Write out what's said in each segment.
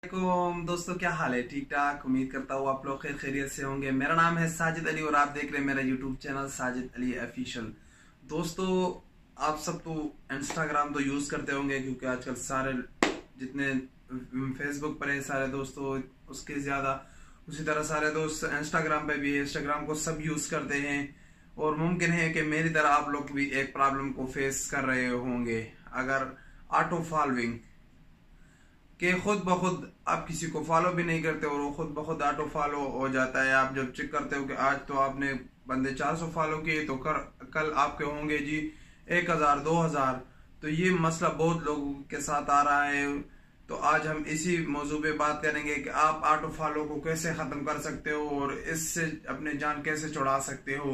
वालेकुम दोस्तों, क्या हाल है? ठीक ठाक। उम्मीद करता हूँ आप लोग खैर खैरियत से होंगे। मेरा नाम है साजिद अली और आप देख रहे हैं मेरा YouTube channel Sajid Ali official. दोस्तों, आप सब तो इंस्टाग्राम तो यूज करते होंगे क्योंकि आजकल सारे जितने फेसबुक पर है सारे दोस्तों उसके ज्यादा उसी तरह सारे दोस्त इंस्टाग्राम पे भी है। इंस्टाग्राम को सब यूज करते हैं और मुमकिन है कि मेरी तरह आप लोग भी एक प्रॉब्लम को फेस कर रहे होंगे। अगर ऑटो फॉलोइंग कि खुद ब खुद आप किसी को फॉलो भी नहीं करते और वो खुद ब खुद ऑटो फॉलो हो जाता है। आप जब चेक करते हो कि आज तो आपने बंदे 400 फॉलो किए तो कल आपके होंगे जी 1000 2000। तो ये मसला बहुत लोगों के साथ आ रहा है। तो आज हम इसी मौजू पे बात करेंगे कि आप ऑटो फॉलो को कैसे खत्म कर सकते हो और इससे अपने जान कैसे छुड़ा सकते हो।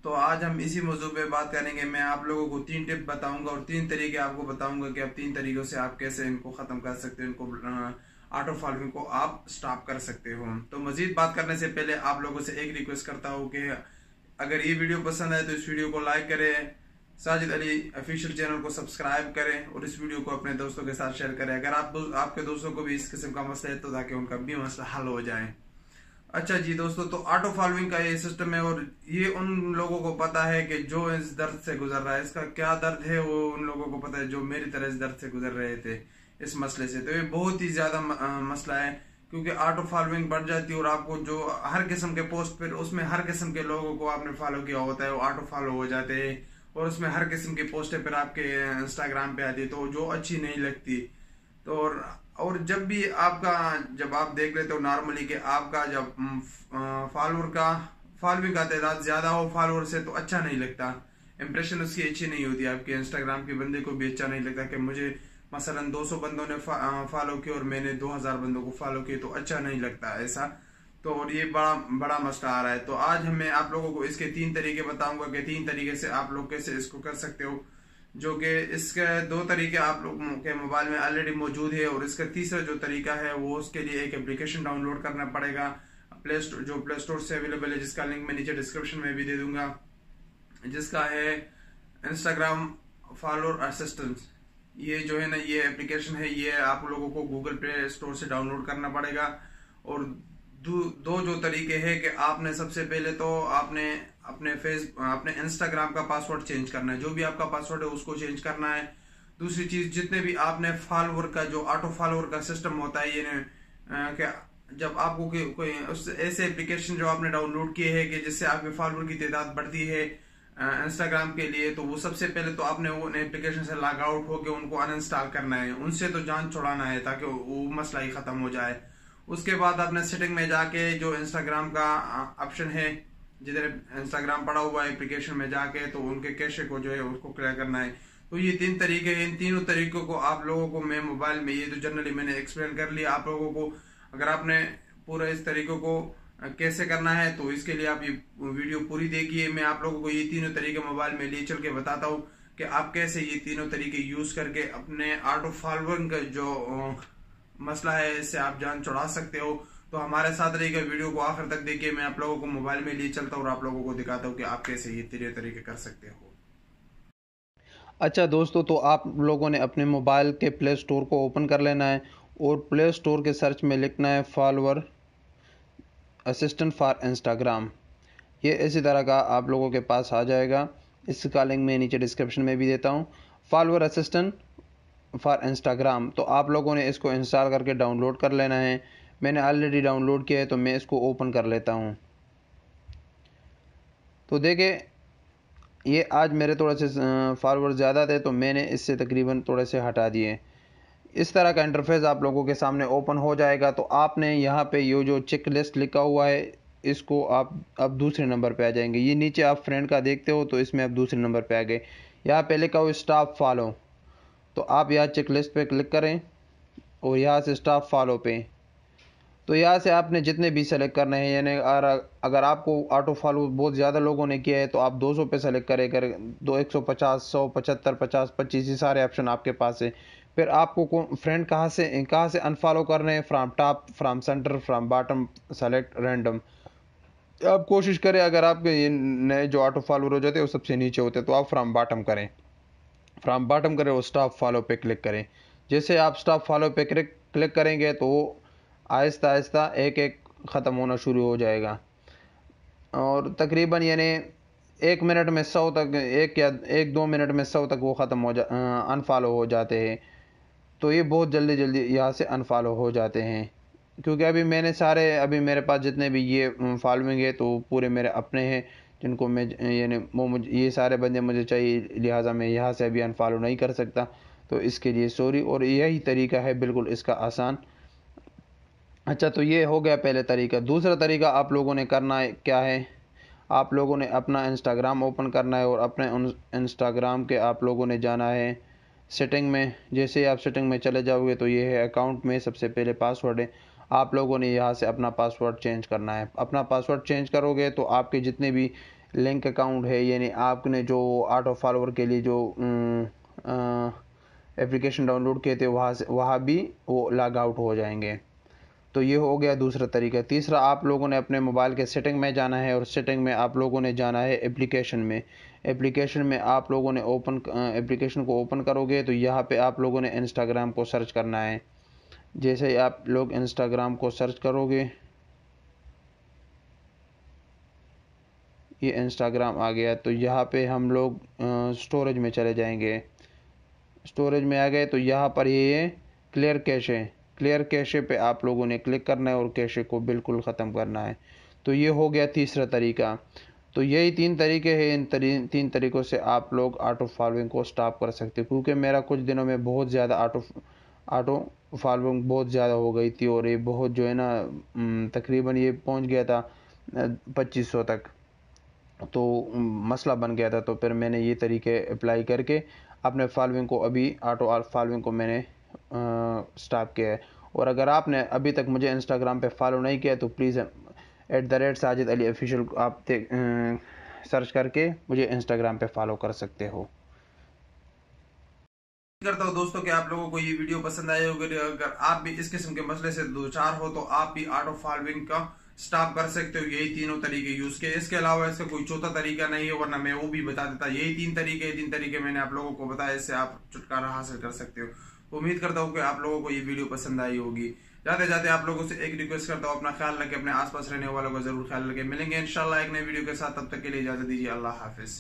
तो आज हम इसी मौजू पे बात करेंगे। मैं आप लोगों को 3 टिप बताऊंगा और 3 तरीके आपको बताऊंगा कि आप 3 तरीकों से आप कैसे इनको खत्म कर सकते हो, इनको ऑटो फॉलोइंग को आप स्टॉप कर सकते हो। तो मजीद बात करने से पहले आप लोगों से एक रिक्वेस्ट करता हूँ कि अगर ये वीडियो पसंद है तो इस वीडियो को लाइक करें, साजिद अली ऑफिशियल चैनल को सब्सक्राइब करें और इस वीडियो को अपने दोस्तों के साथ शेयर करें अगर आपके दोस्तों को भी इस किस्म का मसला है तो ताकि उनका भी मसला हल हो जाए। अच्छा जी दोस्तों, तो ऑटो फॉलोइंग का ये सिस्टम है और ये उन लोगों को पता है कि जो इस दर्द से गुजर रहा है, इसका क्या दर्द है वो उन लोगों को पता है जो मेरी तरह इस दर्द से गुजर रहे थे इस मसले से। तो ये बहुत ही ज्यादा मसला है क्योंकि ऑटो फॉलोइंग बढ़ जाती है और आपको जो हर किस्म के पोस्ट पर उसमें हर किस्म के लोगों को आपने फॉलो किया होता है वो ऑटो फॉलो हो जाते हैं और उसमें हर किस्म की पोस्टें पर आपके इंस्टाग्राम पे आती है तो जो अच्छी नहीं लगती। तो जब आप देख लेते हो नॉर्मली कि आपका जब फॉलोइंग का तादाद ज्यादा हो फॉलोअर से तो अच्छा नहीं लगता, इंप्रेशन उसकी अच्छी नहीं होती। आपके इंस्टाग्राम के बंदे को भी अच्छा नहीं लगता कि मुझे मसलन 200 बंदों ने फॉलो किया और मैंने 2000 बंदों को फॉलो किया, तो अच्छा नहीं लगता ऐसा। तो और ये बड़ा बड़ा मसला आ रहा है। तो आज मैं आप लोगों को इसके 3 तरीके बताऊंगा कि 3 तरीके से आप लोग कैसे इसको कर सकते हो, जो कि इसके 2 तरीके आप लोगों के मोबाइल में ऑलरेडी मौजूद है और इसका तीसरा जो तरीका है वो उसके लिए एक एप्लीकेशन डाउनलोड करना पड़ेगा प्ले स्टोर से अवेलेबल है, जिसका लिंक मैं नीचे डिस्क्रिप्शन में भी दे दूंगा, जिसका है इंस्टाग्राम फॉलोअर असिस्टेंट। ये जो है ना ये एप्लीकेशन है, ये आप लोगों को गूगल प्ले स्टोर से डाउनलोड करना पड़ेगा। और दो जो तरीके हैं कि आपने सबसे पहले तो आपने अपने इंस्टाग्राम का पासवर्ड चेंज करना है, जो भी आपका पासवर्ड है उसको चेंज करना है। दूसरी चीज, जितने भी आपने फॉलोअर का जो ऑटो फॉलोअर का सिस्टम होता है ये कि जब आपको कोई ऐसे एप्लीकेशन जो आपने डाउनलोड किए हैं कि जिससे आपके फॉलोअर की तादाद बढ़ती है इंस्टाग्राम के लिए, तो वो सबसे पहले तो आपने वो एप्लीकेशन से लॉग आउट होकर उनको अनइंस्टॉल करना है, उनसे तो जान छुड़ाना है ताकि वो मसला ही खत्म हो जाए। उसके बाद आपने सेटिंग में जाके जो इंस्टाग्राम का ऑप्शन है, जिधर इंस्टाग्राम पड़ा हुआ है एप्लीकेशन में जाके, तो उनके कैशे को जो है उसको क्लियर करना है। तो ये 3 तरीके हैं। इन तीनों तरीकों को आप लोगों को मैं मोबाइल में ये तो जनरली मैंने एक्सप्लेन कर लिया आप लोगों को। अगर आपने पूरा इस तरीकों को कैसे करना है तो इसके लिए आप ये वीडियो पूरी देखिए। मैं आप लोगों को ये तीनों तरीके मोबाइल में ले चल के बताता हूँ कि आप कैसे ये तीनों तरीके यूज करके अपने ऑटो फॉलोइंग का जो मसला है इससे आप जान छुड़ा सकते हो। तो हमारे साथ रहिएगा, वीडियो को आखिर तक देखिए। मैं आप लोगों को मोबाइल में लिए चलता हूँ और आप लोगों को दिखाता हूँ कि आप कैसे ये तीनों तरीके कर सकते हो। अच्छा दोस्तों, तो आप लोगों ने अपने मोबाइल के प्ले स्टोर को ओपन कर लेना है और प्ले स्टोर के सर्च में लिखना है फॉलोअर असिस्टेंट फॉर इंस्टाग्राम। ये इसी तरह का आप लोगों के पास आ जाएगा। इसका लिंक मैं नीचे डिस्क्रिप्शन में भी देता हूँ। फॉलोअर असिस्टेंट फॉर इंस्टाग्राम, तो आप लोगों ने इसको इंस्टॉल करके डाउनलोड कर लेना है। मैंने ऑलरेडी डाउनलोड किया है तो मैं इसको ओपन कर लेता हूँ। तो देखिए, ये आज मेरे थोड़े से फॉलोअर ज़्यादा थे तो मैंने इससे तकरीबन थोड़े से हटा दिए। इस तरह का इंटरफेस आप लोगों के सामने ओपन हो जाएगा। तो आपने यहाँ पे ये जो चेक लिस्ट लिखा हुआ है इसको आप अब दूसरे नंबर पे आ जाएंगे। ये नीचे आप फ्रेंड का देखते हो तो इसमें आप दूसरे नंबर पे आ गए। यहाँ पे लिखा हुआ स्टाफ फॉलो, तो आप यहाँ चेक लिस्ट पे क्लिक करें और यहाँ से स्टाफ फॉलो पे, तो यहाँ से आपने जितने भी सेलेक्ट करने हैं, यानी अगर आपको ऑटो फॉलो बहुत ज़्यादा लोगों ने किया है तो आप 200 पे सेलेक्ट करें, कर दो 150 100 75 50 25 ये सारे ऑप्शन आपके पास है। फिर आपको फ्रेंड कहाँ से अनफॉलो करने हैं, from top, from centre, from bottom, select random. आप कोशिश करें अगर आपके ये नए जो ऑटो फॉलोअर हो जाते हैं वो सबसे नीचे होते हैं तो आप फ्राम बॉटम करें, फ्राम बॉटम करें और स्टॉप फॉलो पे क्लिक करें। जैसे आप स्टॉप फॉलो पे क्लिक करेंगे तो आहिस्ता आहिस्ता एक एक ख़त्म होना शुरू हो जाएगा। और तकरीबन यानी 1 मिनट में 100 तक, 1 2 मिनट में 100 तक वो ख़त्म हो अनफॉलो हो जाते हैं। तो ये बहुत जल्दी जल्दी यहाँ से अनफॉलो हो जाते हैं, क्योंकि अभी मैंने सारे, अभी मेरे पास जितने भी ये फॉलोइंग है तो पूरे मेरे अपने हैं, जिनको मैं यानी वो मुझे, ये सारे बंदे मुझे चाहिए, लिहाजा मैं यहाँ से अभी अनफॉलो नहीं कर सकता। तो इसके लिए सॉरी। और यही तरीका है बिल्कुल इसका आसान। अच्छा, तो ये हो गया पहले तरीका। दूसरा तरीका आप लोगों ने करना है क्या है, आप लोगों ने अपना इंस्टाग्राम ओपन करना है और अपने उन इंस्टाग्राम के आप लोगों ने जाना है सेटिंग में। जैसे आप सेटिंग में चले जाओगे तो ये है अकाउंट में सबसे पहले पासवर्ड है। आप लोगों ने यहाँ से अपना पासवर्ड चेंज करना है। अपना पासवर्ड चेंज करोगे तो आपके जितने भी लिंक अकाउंट है, यानी आपने जो ऑटो फॉलोवर के लिए जो एप्लीकेशन डाउनलोड किए थे वहाँ भी वो लॉग आउट हो जाएंगे। तो ये हो गया दूसरा तरीका। तीसरा, आप लोगों ने अपने मोबाइल के सेटिंग में जाना है और सेटिंग में आप लोगों ने जाना है एप्लीकेशन में। एप्लीकेशन में आप लोगों ने एप्लीकेशन को ओपन करोगे तो यहाँ पे आप लोगों ने इंस्टाग्राम को सर्च करना है। जैसे ही आप लोग इंस्टाग्राम को सर्च करोगे, ये इंस्टाग्राम आ गया, तो यहाँ पे हम लोग स्टोरेज में चले जाएंगे। स्टोरेज में आ गए तो यहाँ पर ये क्लियर कैशे, क्लियर कैशे पे आप लोगों ने क्लिक करना है और कैशे को बिल्कुल ख़त्म करना है। तो ये हो गया तीसरा तरीका। तो यही 3 तरीके हैं। इन 3 तरीक़ों से आप लोग ऑटो फॉलोइंग को स्टॉप कर सकते हो, क्योंकि मेरा कुछ दिनों में बहुत ज़्यादा ऑटो फॉलोइंग बहुत ज़्यादा हो गई थी और ये बहुत जो है ना तकरीबन ये पहुंच गया था 2500 तक। तो मसला बन गया था। तो फिर मैंने ये तरीके अप्लाई करके अपने फॉलोइंग को, अभी ऑटो फॉलोइंग को मैंने स्टॉप किया है। और अगर आपने अभी तक मुझे इंस्टाग्राम पे फॉलो नहीं किया तो प्लीज़ @साजिद अली ऑफिशियल आप सर्च करके मुझे इंस्टाग्राम पे फॉलो कर सकते हो। करता हूँ दोस्तों कि आप लोगों को ये वीडियो पसंद आई होगी। अगर आप भी इस किस्म के मसले से दो चार हो तो आप भी ऑटो फॉलोइंग का स्टॉप कर सकते हो। यही तीनों तरीके यूज के, इसके अलावा इसका कोई चौथा तरीका नहीं है, वरना मैं वो भी बता देता। यही 3 तरीके मैंने आप लोगों को बताया, इससे आप छुटकारा हासिल कर सकते हो। उम्मीद करता हूँ कि आप लोगों को ये वीडियो पसंद आई होगी। जाते जाते आप लोगों से एक रिक्वेस्ट करता हूँ, अपना ख्याल रखें, अपने आसपास रहने वालों का जरूर ख्याल रखें। मिलेंगे इंशाल्लाह एक नई वीडियो के साथ, तब तक के लिए इजाजत दीजिए। अल्लाह हाफिज।